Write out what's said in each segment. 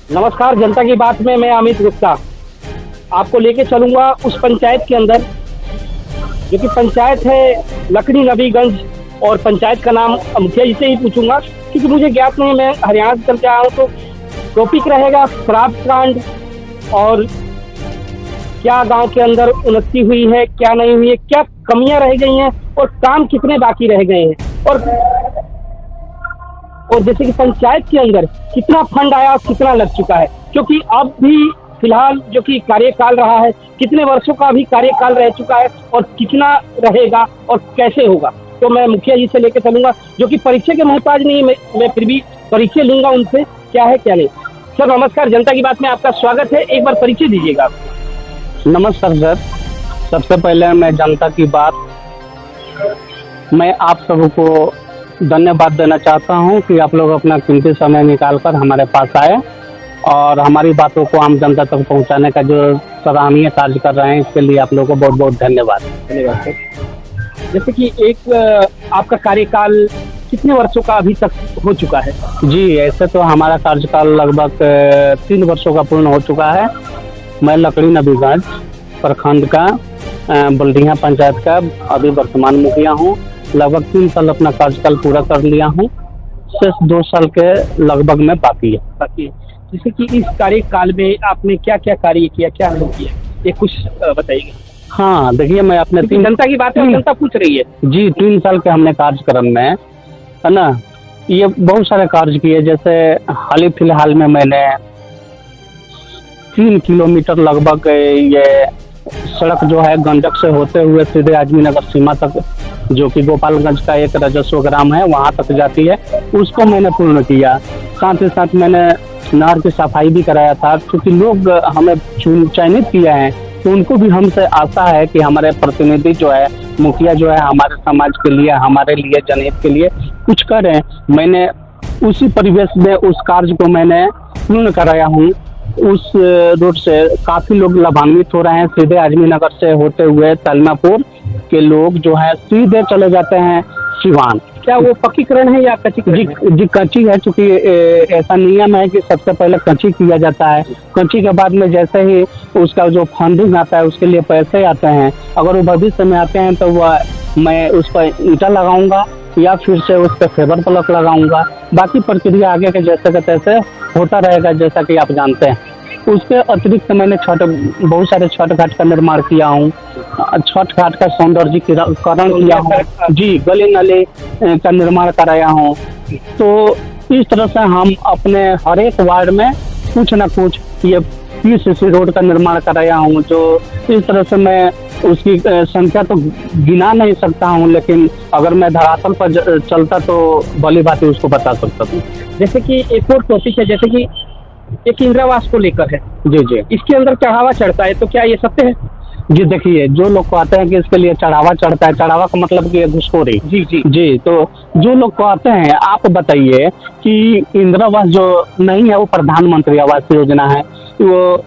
नमस्कार, जनता की बात में मैं अमित गुप्ता आपको लेके चलूंगा उस पंचायत के अंदर, जो कि पंचायत है लकड़ी नबीगंज। और पंचायत का नाम मुखिया जी से ही पूछूंगा, क्योंकि मुझे ज्ञात नहीं, मैं हरियाणा से चलते आया हूँ। तो टॉपिक रहेगा शराब कांड, और क्या गांव के अंदर उन्नति हुई है, क्या नहीं हुई है, क्या कमियां रह गई हैं और काम कितने बाकी रह गए हैं, और जैसे कि पंचायत के अंदर कितना फंड आया और कितना लग चुका है, क्योंकि अब भी फिलहाल जो कि कार्यकाल रहा है, कितने वर्षों का भी कार्यकाल रह चुका है और कितना रहेगा और कैसे होगा। तो मैं मुखिया जी से लेकर चलूंगा, जो कि परिचय के मोहताज नहीं, मैं फिर भी परिचय लूंगा उनसे, क्या है क्या नहीं। सर नमस्कार, जनता की बात में आपका स्वागत है, एक बार परिचय दीजिएगा। नमस्कार सर, सबसे पहले मैं जनता की बात, मैं आप सबको धन्यवाद देना चाहता हूं कि आप लोग अपना कीमती समय निकालकर हमारे पास आए और हमारी बातों को आम जनता तक पहुंचाने का जो सराहनीय कार्य कर रहे हैं, इसके लिए आप लोगों को बहुत बहुत धन्यवाद। धन्यवाद सर। जैसे कि एक आपका कार्यकाल कितने वर्षों का अभी तक हो चुका है? जी, ऐसे तो हमारा कार्यकाल लगभग 3 वर्षों का पूर्ण हो चुका है। मैं लकड़ी नबीगंज प्रखंड का बल्डिया पंचायत का अभी वर्तमान मुखिया हूँ। लगभग 3 साल अपना कार्यकाल पूरा कर लिया हूँ, सिर्फ 2 साल के लगभग में बाकी है। जैसे कि इस कार्यकाल में आपने क्या क्या कार्य किया, क्या नहीं किया, ये कुछ बताइए। हाँ देखिए, मैं अपने जनता की बात है, जनता पूछ रही है जी। 3 साल के हमने कार्यक्रम में, है ना, ये बहुत सारे कार्य किए। जैसे हाल ही फिलहाल में मैंने 3 किलोमीटर लगभग ये सड़क जो है गंडक से होते हुए सीधे आजमी नगर सीमा तक, जो कि गोपालगंज का एक राजस्व ग्राम है, वहाँ तक जाती है, उसको मैंने पूर्ण किया। साथ ही साथ मैंने नहर की सफाई भी कराया था, क्योंकि लोग हमें चयनित किए हैं, तो उनको भी हमसे आशा है कि हमारे प्रतिनिधि जो है, मुखिया जो है, हमारे समाज के लिए, हमारे लिए, जनहित के लिए कुछ करें। मैंने उसी परिवेश में उस कार्य को मैंने पूर्ण कराया हूँ। उस रोड से काफ़ी लोग लाभान्वित हो रहे हैं। सीधे आजमी नगर से होते हुए तलमापुर के लोग जो है सीधे चले जाते हैं सिवान। क्या वो पक्कीकरण है या कच्ची? जी कच्ची है, चूँकि ऐसा नियम है कि सबसे पहले कच्ची किया जाता है। कच्ची के बाद में जैसे ही उसका जो फंडिंग आता है, उसके लिए पैसे आते हैं, अगर वो भविष्य में आते हैं तो वह मैं उस पर ईंटा लगाऊंगा या फिर से उस पर फेबर प्लक लगाऊंगा। बाकी प्रक्रिया आगे के जैसे के तैसे होता रहेगा, जैसा कि आप जानते हैं। उसके अतिरिक्त मैंने बहुत सारे छठ घाट का निर्माण किया हूँ, छठ घाट का सौंदर्यीकरण किया हूँ जी, गली नाले का निर्माण कराया हूँ। तो इस तरह से हम अपने हर एक वार्ड में कुछ न कुछ ये PCC रोड का निर्माण कराया हूँ। जो इस तरह से मैं उसकी संख्या तो गिना नहीं सकता हूँ, लेकिन अगर मैं धरातल पर चलता तो भली बात उसको बता सकता हूँ। जैसे कि एक और टॉपिक है, जैसे कि एक इंदिरावास को लेकर है। जी, इसके अंदर चढ़ावा चढ़ता है, तो क्या ये सत्य है? जी देखिए, जो लोग कहते हैं कि इसके लिए चढ़ावा चढ़ता है, चढ़ावा का मतलब कि घुसखोरी। जी, तो जो लोग कहते हैं, आप बताइए कि इंदिरावास जो नहीं है वो प्रधानमंत्री आवास योजना है, वो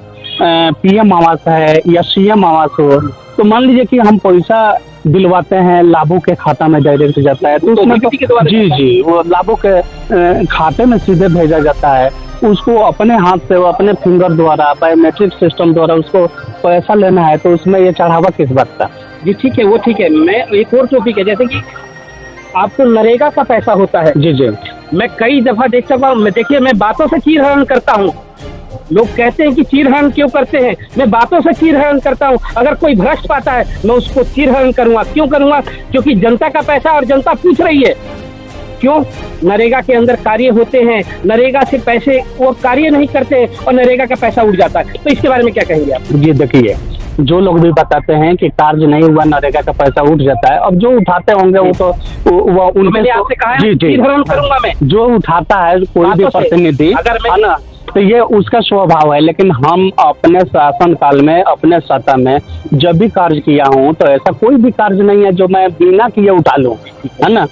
PM आवास है या CM आवास हो, तो मान लीजिए कि हम पैसा दिलवाते हैं, लाभों के खाता में डायरेक्ट जाता है, तो उसमें जी वो लाभों के खाते में सीधे भेजा जाता है। उसको अपने हाथ से, वो अपने फिंगर द्वारा, बायोमेट्रिक सिस्टम द्वारा उसको पैसा लेना है, तो उसमें ये चढ़ावा किस बात का? जी ठीक है, वो ठीक है। मैं एक और टॉपिक है, जैसे कि आपको नरेगा का पैसा होता है। जी, मैं कई दफा देख चुका हूँ। मैं देखिए, मैं बातों से चीरहरण करता हूँ। लोग कहते हैं कि चीरहरण क्यों करते हैं, मैं बातों से चीरहरण करता हूँ। अगर कोई भ्रष्ट पाता है, मैं उसको चीरहरण करूंगा। क्यों करूंगा? क्योंकि जनता का पैसा और जनता पूछ रही है। क्यों? नरेगा के अंदर कार्य होते हैं, नरेगा से पैसे वो कार्य नहीं करते और नरेगा का पैसा उड़ जाता है। तो इसके बारे में क्या कहेंगे आप? जी देखिए, जो लोग भी बताते हैं कि कार्य नहीं हुआ, नरेगा का पैसा उठ जाता है, अब जो उठाते होंगे वो तो वो मैंने आपसे कहा है, जी चीरहरण करूंगा मैं। जो उठाता है कोई भी प्रतिनिधि, है ना, तो ये उसका स्वभाव है। लेकिन हम अपने शासन काल में, अपने सत्ता में जब भी कार्य किया हूँ, तो ऐसा कोई भी कार्य नहीं है जो मैं बिना किए उठा लूँ, है ना।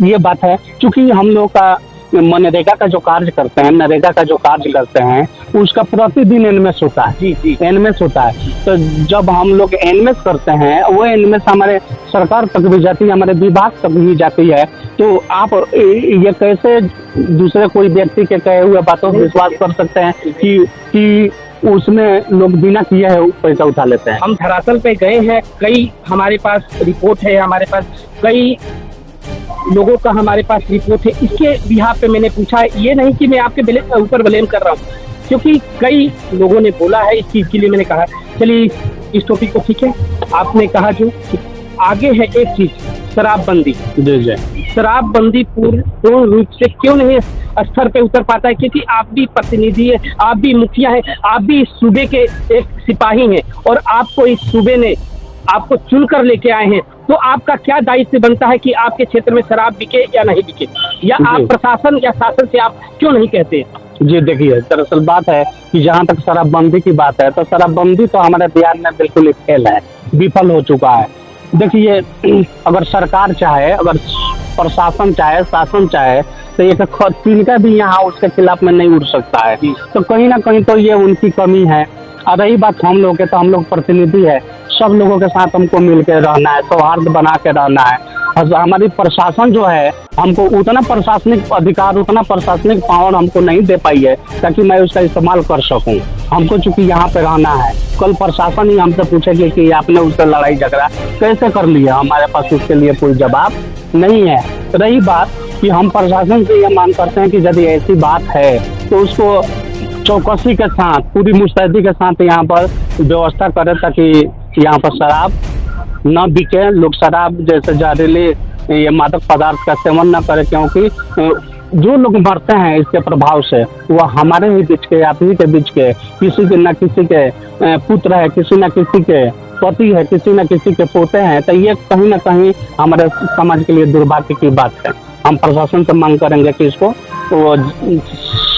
ये बात है, क्योंकि हम लोग का मनरेगा का जो कार्य करते हैं, नरेगा का जो कार्य करते हैं, उसका प्रतिदिन एनमेस होता है। जी जी। एनमेस होता है, तो जब हम लोग एनमेस करते हैं वो एनमेस हमारे सरकार तक भी जाती है, हमारे विभाग तक भी जाती है। तो आप ये कैसे दूसरे कोई व्यक्ति के कहे हुए बातों पर विश्वास कर सकते हैं कि उसमें लोग बिना किए है पैसा उठा लेते हैं। हम धरातल पे गए हैं, कई हमारे पास रिपोर्ट है, हमारे पास कई लोगों का हमारे पास रिपोर्ट है। इसके बिहार पे मैंने पूछा है, ये नहीं कि मैं आपके ऊपर ब्लेम कर रहा हूँ, क्योंकि कई लोगों ने बोला है इस चीज़ के लिए। मैंने कहा चलिए इस टॉपिक को, ठीक है आपने कहा जो आगे है एक चीज़, शराबबंदी। जी जी। शराबबंदी पूर्ण रूप से क्यों नहीं स्तर पे उतर पाता है? क्योंकि आप भी प्रतिनिधि है, आप भी मुखिया हैं, आप भी इस सूबे के एक सिपाही हैं, और आपको इस सूबे ने आपको चुन कर लेके आए हैं, तो आपका क्या दायित्व बनता है कि आपके क्षेत्र में शराब बिके या नहीं बिके, या आप प्रशासन या शासन से आप क्यों नहीं कहते हैं? जी देखिए, दरअसल बात है कि जहाँ तक शराबबंदी की बात है, तो शराबबंदी तो हमारे बिहार में बिल्कुल ही फेल है, विफल हो चुका है। देखिए, अगर सरकार चाहे, अगर प्रशासन चाहे, शासन चाहे, तो एक तिनका भी यहाँ उसके खिलाफ में नहीं उठ सकता है। तो कहीं ना कहीं तो ये उनकी कमी है। और रही बात हम लोग के, तो हम लोग प्रतिनिधि है, सब लोगों के साथ हमको मिल के रहना है, सौहार्द बना के रहना है। और हमारी प्रशासन जो है, हमको उतना प्रशासनिक अधिकार, उतना प्रशासनिक पावर हमको नहीं दे पाई है ताकि मैं उसका इस्तेमाल कर सकूं। हमको चूंकि यहाँ पे रहना है, कल प्रशासन ही हमसे पूछेगी कि आपने उससे लड़ाई झगड़ा कैसे कर लिया, हमारे पास उसके लिए कोई जवाब नहीं है। रही बात कि हम प्रशासन से ये मांग करते हैं कि यदि ऐसी बात है तो उसको चौकसी के साथ, पूरी मुस्तैदी के साथ यहाँ पर व्यवस्था करें, ताकि यहाँ पर शराब न बिके, लोग शराब जैसे जहरीले ये मादक पदार्थ का सेवन न करें, क्योंकि जो लोग मरते हैं इसके प्रभाव से वो हमारे ही बीच के, आप ही के बीच के, किसी के न किसी के पुत्र है, किसी न किसी के पति है, किसी न किसी के पोते हैं। तो ये कहीं ना कहीं हमारे समाज के लिए दुर्भाग्य की बात है। हम प्रशासन से मांग करेंगे कि इसको वो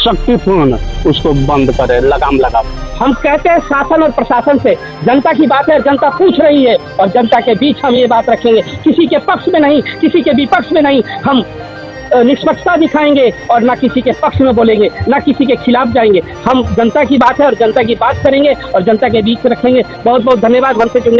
शक्तिपूर्ण उसको बंद करे, लगाम लगा। हम कहते हैं शासन और प्रशासन से, जनता की बात है, जनता पूछ रही है, और जनता के बीच हम ये बात रखेंगे, किसी के पक्ष में नहीं, किसी के विपक्ष में नहीं। हम निष्पक्षता दिखाएंगे और ना किसी के पक्ष में बोलेंगे, ना किसी के खिलाफ जाएंगे। हम जनता की बात है और जनता की बात करेंगे और जनता के बीच रखेंगे। बहुत बहुत धन्यवाद हमसे जुड़ने